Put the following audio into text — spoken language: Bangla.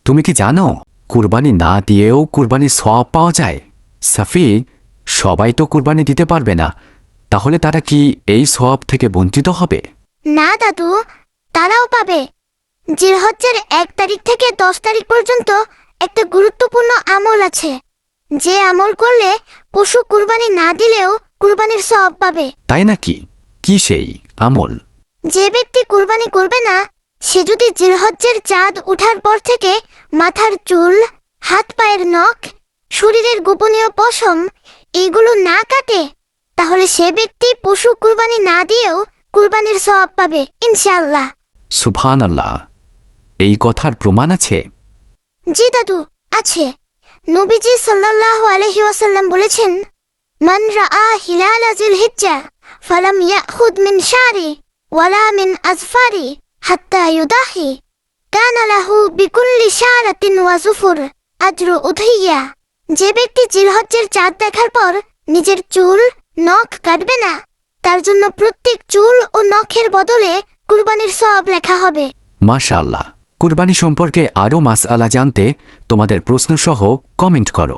তুমি কি জানো কুরবানি না দিয়েও কুরবানির সওয়াব পাওয়া যায়? সাফি, সবাই তো কুরবানি দিতে পারবে না, তাহলে তারা কি এই সওয়াব থেকে বঞ্চিত হবে? না দাদু, তারাও পাবে। জিলহজ্জের 1 তারিখ থেকে 10 তারিখ পর্যন্ত একটা গুরুত্বপূর্ণ আমল আছে, যে আমল করলে পশু কুরবানি না দিলেও কুরবানির সওয়াব পাবে। তাই নাকি? কি সেই আমল? যে ব্যক্তি কুরবানি করবে না, সে যদি জিলহজ্জের চাঁদ ওঠার পর থেকে মাথার চুল, হাত পায়ের নখ, শরীরের গোপনীয় পশম এগুলো না কাটে, তাহলে সে ব্যক্তি পশু কুরবানি না দিয়েও কুরবানির সওয়াব পাবে ইনশাআল্লাহ। সুবহানাল্লাহ, এই কথার প্রমাণ আছে? জি দাদু, আছে। নবীজি সাল্লাল্লাহু আলাইহি ওয়াসাল্লাম বলেছেন, মান রাআ হিলাল জিলহিজ্জা ফালাম ইয়াখুদ মিন শারি ওয়ালা মিন আজফারি হাত্তা ইউদাহি কানা লাহু বিকুল্লি শারাতিন ওয়া যুফুর আজরু উদহিয়া। যে ব্যক্তি জিলহজ্জের চাঁদ দেখার পর নিজের চুল, নখ কাটবে না, তার জন্য প্রত্যেক চুল ও নখের বদলে কুরবানির সওয়াব লেখা হবে। মাশাআল্লাহ। কুরবানি সম্পর্কে আরও মাসআলা জানতে তোমাদের প্রশ্ন সহ কমেন্ট করো।